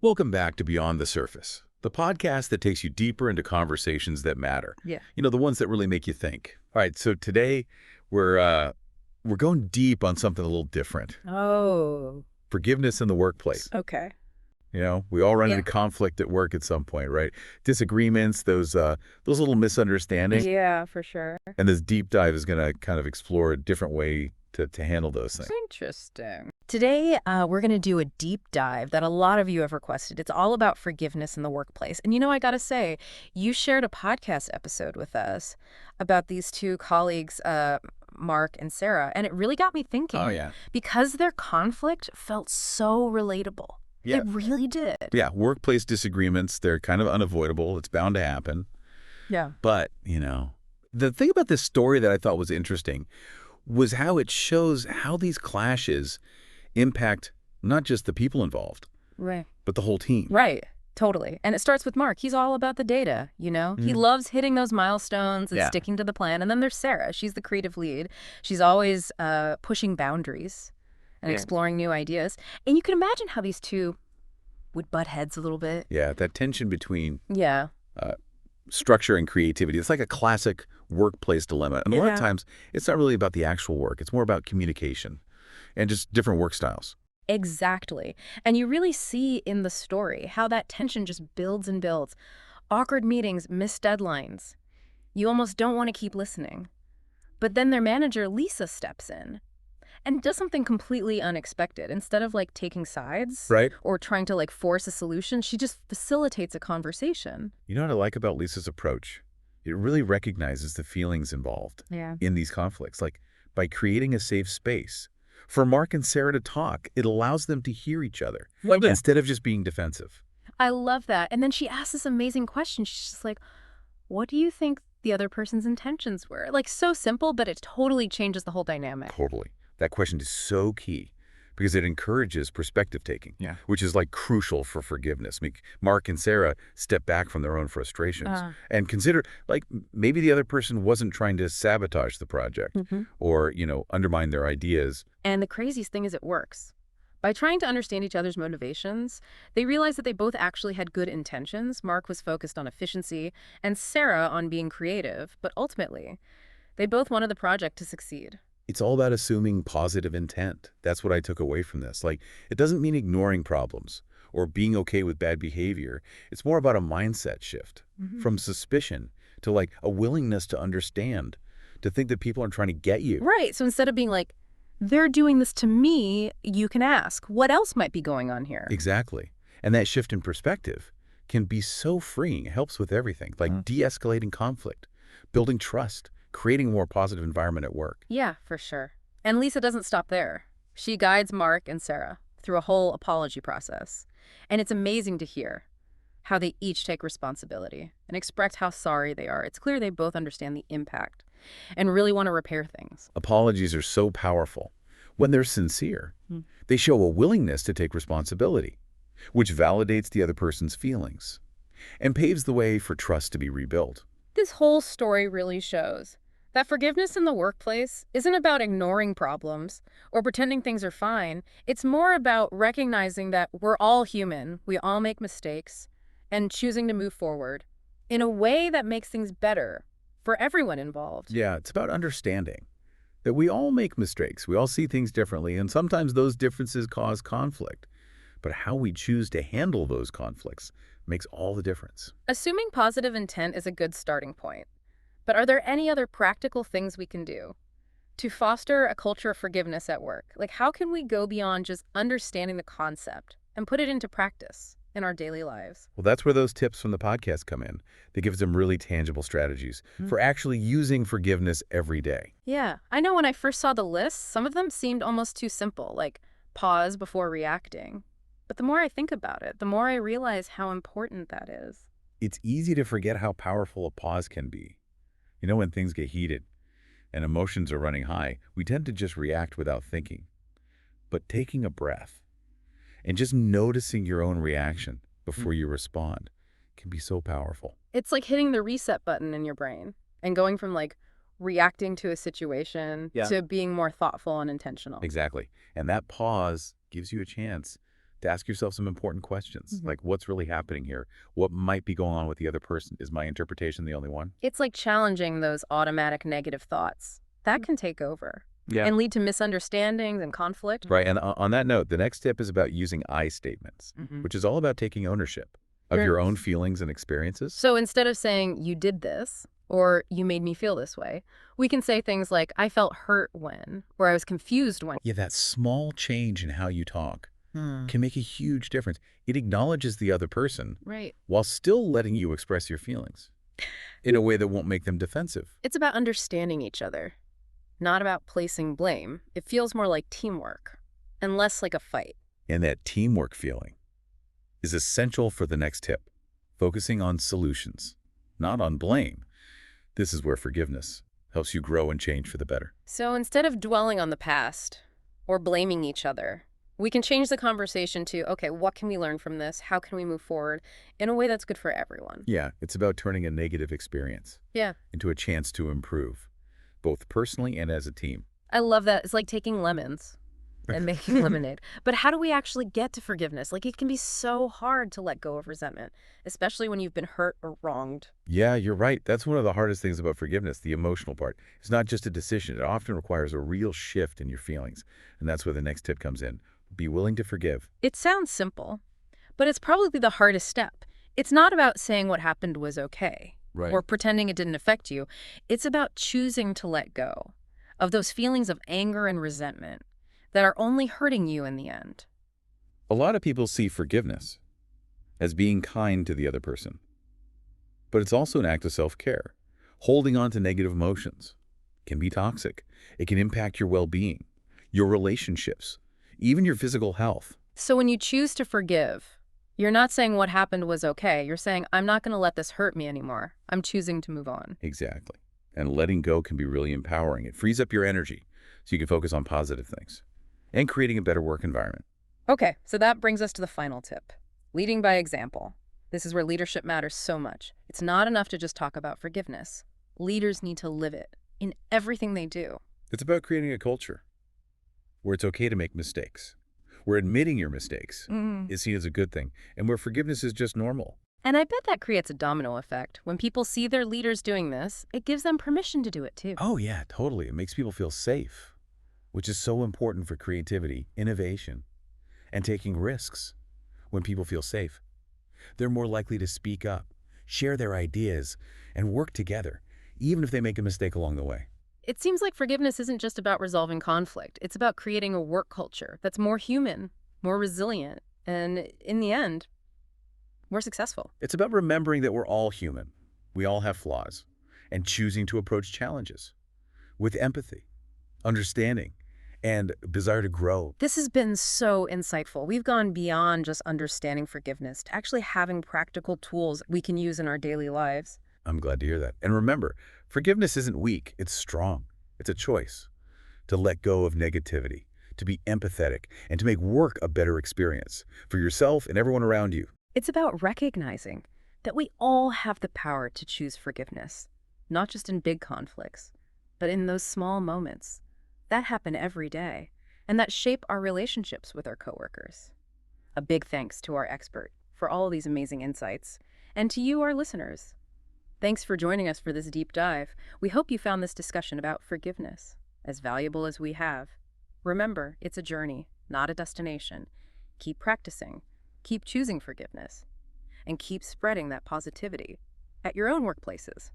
Welcome back to Beyond the Surface, the podcast that takes you deeper into conversations that matter. Yeah. The ones that really make you think. All right, so today we're going deep on something a little different. Oh, Forgiveness in the workplace. okay. We all run Yeah. into conflict at work at some point, right? Disagreements, those little misunderstandings. Yeah, for sure. And this deep dive is going to kind of explore a different way to handle those things. Interesting. Today, we're going to do a deep dive that a lot of you have requested. It's all about forgiveness in the workplace. And I got to say, you shared a podcast episode with us about these two colleagues, Mark and Sarah, and it really got me thinking. Oh, yeah. Because their conflict felt so relatable. Yeah. It really did. Yeah, workplace disagreements, they're kind of unavoidable. It's bound to happen. Yeah. But, the thing about this story that I thought was interesting was how it shows how these clashes impact not just the people involved, Right. but the whole team. Right. Totally. And it starts with Mark. He's all about the data, He loves hitting those milestones and sticking to the plan. And then there's Sarah. She's the creative lead. She's always pushing boundaries and exploring new ideas. And you can imagine how these two would butt heads a little bit. Yeah, that tension between Yeah. structure and creativity. It's like a classic workplace dilemma. And a lot of times, it's not really about the actual work. It's more about communication and just different work styles. Exactly. And you really see in the story how that tension just builds and builds. Awkward meetings, missed deadlines. You almost don't want to keep listening. But then their manager, Lisa, steps in and does something completely unexpected. Instead of taking sides Right. or trying to force a solution, she just facilitates a conversation. You know what I like about Lisa's approach? It really recognizes the feelings involved in these conflicts. Like, by creating a safe space for Mark and Sarah to talk, it allows them to hear each other instead of just being defensive. I love that. And then she asks this amazing question. She's just like, what do you think the other person's intentions were? So simple, but it totally changes the whole dynamic. Totally. That question is so key because it encourages perspective taking, which is crucial for forgiveness. Mark and Sarah step back from their own frustrations and consider maybe the other person wasn't trying to sabotage the project or, undermine their ideas. And the craziest thing is it works. By trying to understand each other's motivations, they realized that they both actually had good intentions. Mark was focused on efficiency and Sarah on being creative, but ultimately, they both wanted the project to succeed. It's all about assuming positive intent. That's what I took away from this. It doesn't mean ignoring problems or being okay with bad behavior. It's more about a mindset shift from suspicion to a willingness to understand, to think that people are trying to get you. Right. So instead of being they're doing this to me, you can ask, what else might be going on here? Exactly. And that shift in perspective can be so freeing. It helps with everything, de-escalating conflict, building trust, creating a more positive environment at work. Yeah, for sure. And Lisa doesn't stop there. She guides Mark and Sarah through a whole apology process. And it's amazing to hear how they each take responsibility and express how sorry they are. It's clear they both understand the impact and really want to repair things. Apologies are so powerful. When they're sincere, they show a willingness to take responsibility, which validates the other person's feelings and paves the way for trust to be rebuilt. This whole story really shows that forgiveness in the workplace isn't about ignoring problems or pretending things are fine. It's more about recognizing that we're all human, we all make mistakes, and choosing to move forward in a way that makes things better for everyone involved. Yeah, it's about understanding that we all make mistakes. We all see things differently, and sometimes those differences cause conflict. But how we choose to handle those conflicts makes all the difference. Assuming positive intent is a good starting point. But are there any other practical things we can do to foster a culture of forgiveness at work? How can we go beyond just understanding the concept and put it into practice in our daily lives? Well, that's where those tips from the podcast come in. They give some really tangible strategies for actually using forgiveness every day. Yeah, I know when I first saw the list, some of them seemed almost too simple, like pause before reacting. But the more I think about it, the more I realize how important that is. It's easy to forget how powerful a pause can be. When things get heated and emotions are running high, we tend to just react without thinking. But taking a breath and just noticing your own reaction before you respond can be so powerful. It's like hitting the reset button in your brain and going from reacting to a situation to being more thoughtful and intentional. Exactly. And that pause gives you a chance to ask yourself some important questions, Mhm. like what's really happening here? What might be going on with the other person? Is my interpretation the only one? It's like challenging those automatic negative thoughts. That can take over Yeah. and lead to misunderstandings and conflict. Right. And on that note, the next tip is about using I statements, Mhm. which is all about taking ownership of Sure. your own feelings and experiences. So instead of saying, you did this, or you made me feel this way, we can say things like, I felt hurt when, or I was confused when. Yeah, that small change in how you talk can make a huge difference. It acknowledges the other person Right. while still letting you express your feelings in a way that won't make them defensive. It's about understanding each other, not about placing blame. It feels more like teamwork and less like a fight. And that teamwork feeling is essential for the next tip, focusing on solutions, not on blame. This is where forgiveness helps you grow and change for the better. So instead of dwelling on the past or blaming each other, we can change the conversation to, okay, what can we learn from this? How can we move forward in a way that's good for everyone? Yeah, it's about turning a negative experience Yeah, into a chance to improve, both personally and as a team. I love that. It's like taking lemons and making lemonade. But how do we actually get to forgiveness? Like, it can be so hard to let go of resentment, especially when you've been hurt or wronged. Yeah, you're right. That's one of the hardest things about forgiveness, the emotional part. It's not just a decision. It often requires a real shift in your feelings. And that's where the next tip comes in. Be willing to forgive. It sounds simple, but it's probably the hardest step. It's not about saying what happened was okay Right. or pretending it didn't affect you. It's about choosing to let go of those feelings of anger and resentment that are only hurting you in the end. A lot of people see forgiveness as being kind to the other person, but it's also an act of self-care. Holding on to negative emotions can be toxic. It can impact your well-being, your relationships, even your physical health. So when you choose to forgive, you're not saying what happened was okay. You're saying, I'm not going to let this hurt me anymore. I'm choosing to move on. Exactly. And letting go can be really empowering. It frees up your energy so you can focus on positive things and creating a better work environment. Okay, so that brings us to the final tip, leading by example. This is where leadership matters so much. It's not enough to just talk about forgiveness. Leaders need to live it in everything they do. It's about creating a culture where it's okay to make mistakes, where admitting your mistakes is seen as a good thing, and where forgiveness is just normal. And I bet that creates a domino effect. When people see their leaders doing this, it gives them permission to do it too. Oh, yeah, totally. It makes people feel safe, which is so important for creativity, innovation, and taking risks. When people feel safe, they're more likely to speak up, share their ideas, and work together, even if they make a mistake along the way. It seems like forgiveness isn't just about resolving conflict. It's about creating a work culture that's more human, more resilient, and in the end, more successful. It's about remembering that we're all human. We all have flaws, and choosing to approach challenges with empathy, understanding, and desire to grow. This has been so insightful. We've gone beyond just understanding forgiveness to actually having practical tools we can use in our daily lives. I'm glad to hear that. And remember, forgiveness isn't weak, it's strong. It's a choice to let go of negativity, to be empathetic, and to make work a better experience for yourself and everyone around you. It's about recognizing that we all have the power to choose forgiveness, not just in big conflicts, but in those small moments that happen every day and that shape our relationships with our coworkers. A big thanks to our expert for all these amazing insights, and to you, our listeners. Thanks for joining us for this deep dive. We hope you found this discussion about forgiveness as valuable as we have. Remember, it's a journey, not a destination. Keep practicing, keep choosing forgiveness, and keep spreading that positivity at your own workplaces.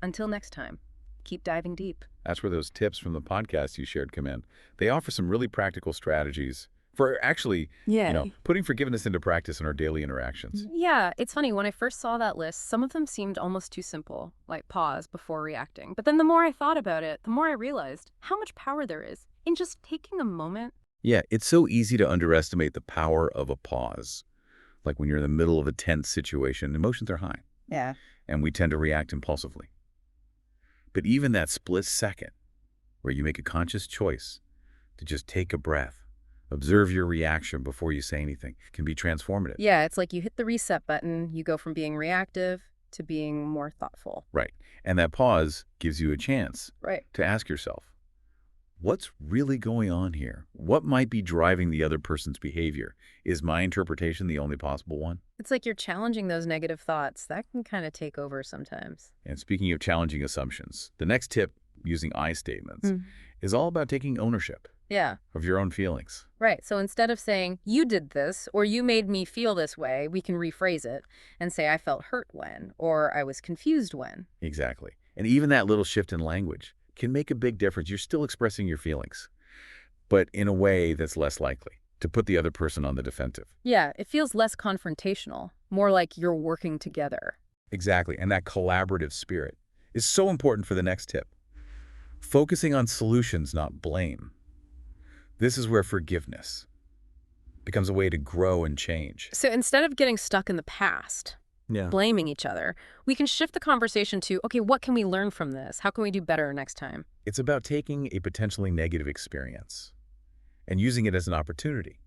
Until next time, keep diving deep. That's where those tips from the podcast you shared come in. They offer some really practical strategies for actually, putting forgiveness into practice in our daily interactions. Yeah, it's funny. When I first saw that list, some of them seemed almost too simple, like pause before reacting. But then the more I thought about it, the more I realized how much power there is in just taking a moment. Yeah, it's so easy to underestimate the power of a pause. Like when you're in the middle of a tense situation, emotions are high, Yeah. and we tend to react impulsively. But even that split second where you make a conscious choice to just take a breath, observe your reaction before you say anything, can be transformative. Yeah, it's like you hit the reset button, you go from being reactive to being more thoughtful. Right. And that pause gives you a chance Right. to ask yourself, What's really going on here? What might be driving the other person's behavior? Is my interpretation the only possible one? It's like you're challenging those negative thoughts. That can kind of take over sometimes. And speaking of challenging assumptions, the next tip, using I statements, Mm. is all about taking ownership Yeah, of your own feelings. right. So instead of saying, you did this, or you made me feel this way, we can rephrase it and say, I felt hurt when, or I was confused when. Exactly. And even that little shift in language can make a big difference. You're still expressing your feelings, but in a way that's less likely to put the other person on the defensive. Yeah, it feels less confrontational, more like you're working together. Exactly. And that collaborative spirit is so important for the next tip. Focusing on solutions, not blame. This is where forgiveness becomes a way to grow and change. So instead of getting stuck in the past, Yeah. blaming each other, we can shift the conversation to, okay, what can we learn from this? How can we do better next time? It's about taking a potentially negative experience and using it as an opportunity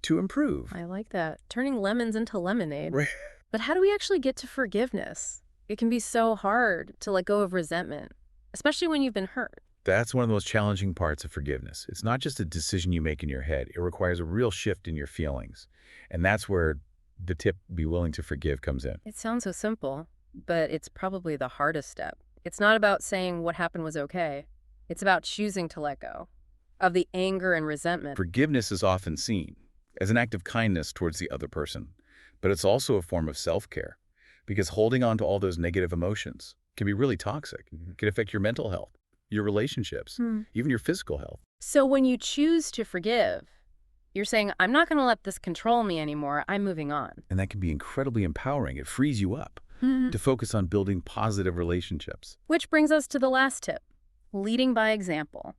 to improve. I like that. Turning lemons into lemonade. Right. But how do we actually get to forgiveness? It can be so hard to let go of resentment, especially when you've been hurt. That's one of the most challenging parts of forgiveness. It's not just a decision you make in your head. It requires a real shift in your feelings. And that's where the tip, be willing to forgive, comes in. It sounds so simple, but it's probably the hardest step. It's not about saying what happened was okay. It's about choosing to let go of the anger and resentment. Forgiveness is often seen as an act of kindness towards the other person, but it's also a form of self-care because holding on to all those negative emotions can be really toxic. It can affect your mental health, your relationships, even your physical health. So when you choose to forgive, you're saying, I'm not going to let this control me anymore. I'm moving on. And that can be incredibly empowering. It frees you up to focus on building positive relationships. Which brings us to the last tip, leading by example.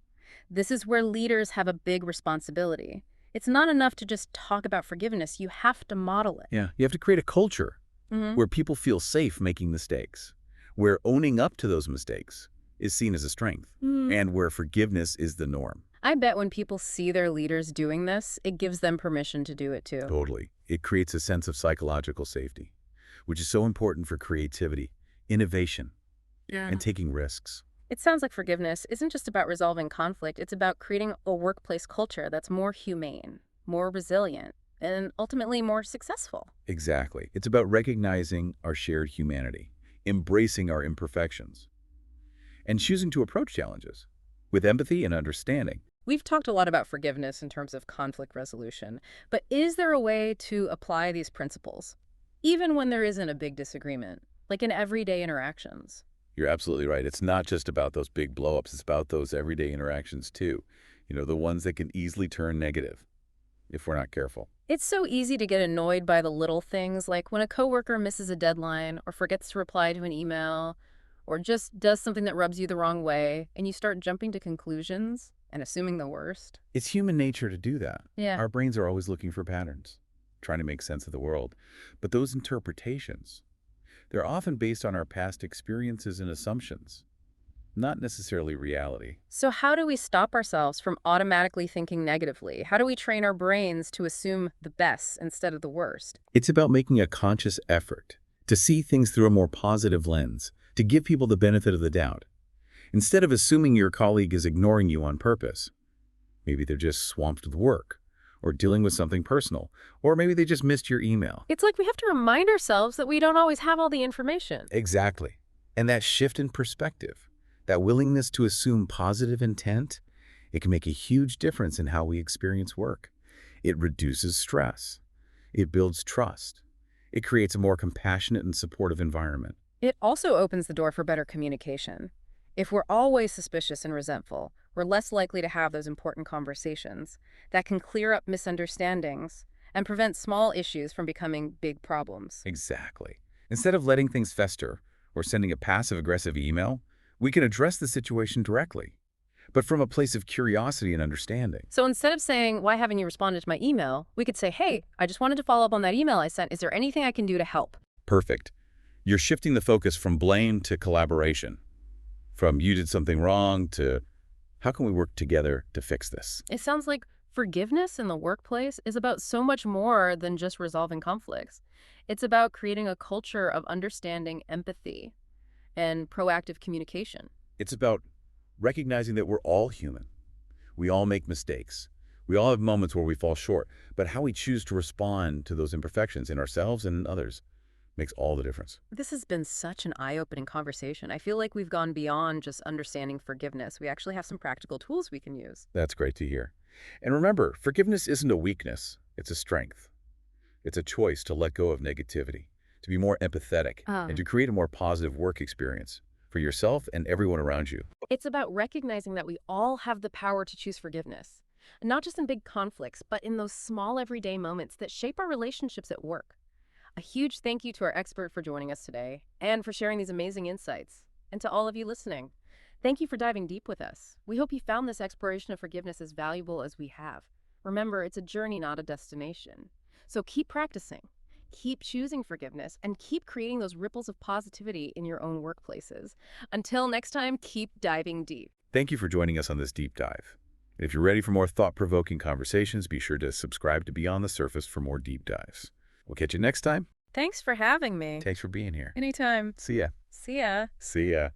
This is where leaders have a big responsibility. It's not enough to just talk about forgiveness. You have to model it. Yeah, you have to create a culture where people feel safe making mistakes, where owning up to those mistakes is seen as a strength, and where forgiveness is the norm. I bet when people see their leaders doing this, it gives them permission to do it too. Totally. It creates a sense of psychological safety, which is so important for creativity, innovation, and taking risks. It sounds like forgiveness isn't just about resolving conflict. It's about creating a workplace culture that's more humane, more resilient, and ultimately more successful. Exactly. It's about recognizing our shared humanity, embracing our imperfections, and choosing to approach challenges with empathy and understanding. We've talked a lot about forgiveness in terms of conflict resolution, but is there a way to apply these principles, even when there isn't a big disagreement, like in everyday interactions? You're absolutely right. It's not just about those big blow-ups. It's about those everyday interactions too. You know, the ones that can easily turn negative if we're not careful. It's so easy to get annoyed by the little things, like when a coworker misses a deadline or forgets to reply to an email or just does something that rubs you the wrong way, and you start jumping to conclusions and assuming the worst. It's human nature to do that. Yeah. Our brains are always looking for patterns, trying to make sense of the world. But those interpretations, they're often based on our past experiences and assumptions, not necessarily reality. So how do we stop ourselves from automatically thinking negatively? How do we train our brains to assume the best instead of the worst? It's about making a conscious effort to see things through a more positive lens, to give people the benefit of the doubt. Instead of assuming your colleague is ignoring you on purpose, maybe they're just swamped with work, or dealing with something personal, or maybe they just missed your email. It's like we have to remind ourselves that we don't always have all the information. Exactly. And that shift in perspective, that willingness to assume positive intent, it can make a huge difference in how we experience work. It reduces stress. It builds trust. It creates a more compassionate and supportive environment. It also opens the door for better communication. If we're always suspicious and resentful, we're less likely to have those important conversations that can clear up misunderstandings and prevent small issues from becoming big problems. Exactly. Instead of letting things fester or sending a passive-aggressive email, we can address the situation directly, but from a place of curiosity and understanding. So instead of saying, why haven't you responded to my email? We could say, hey, I just wanted to follow up on that email I sent. Is there anything I can do to help? Perfect. You're shifting the focus from blame to collaboration, from you did something wrong to how can we work together to fix this? It sounds like forgiveness in the workplace is about so much more than just resolving conflicts. It's about creating a culture of understanding, empathy, and proactive communication. It's about recognizing that we're all human, We all make mistakes. We all have moments where we fall short, but how we choose to respond to those imperfections in ourselves and in others makes all the difference. This has been such an eye-opening conversation. I feel like we've gone beyond just understanding forgiveness. We actually have some practical tools we can use. That's great to hear. And remember, forgiveness isn't a weakness, it's a strength. It's a choice to let go of negativity, to be more empathetic, and to create a more positive work experience for yourself and everyone around you. It's about recognizing that we all have the power to choose forgiveness, not just in big conflicts, but in those small everyday moments that shape our relationships at work. A huge thank you to our expert for joining us today and for sharing these amazing insights. And to all of you listening, thank you for diving deep with us. We hope you found this exploration of forgiveness as valuable as we have. Remember, it's a journey, not a destination. So keep practicing, keep choosing forgiveness, and keep creating those ripples of positivity in your own workplaces. Until next time, keep diving deep. Thank you for joining us on this deep dive. And if you're ready for more thought-provoking conversations, be sure to subscribe to Beyond the Surface for more deep dives. We'll catch you next time. Thanks for having me. Thanks for being here. Anytime. See ya. See ya. See ya.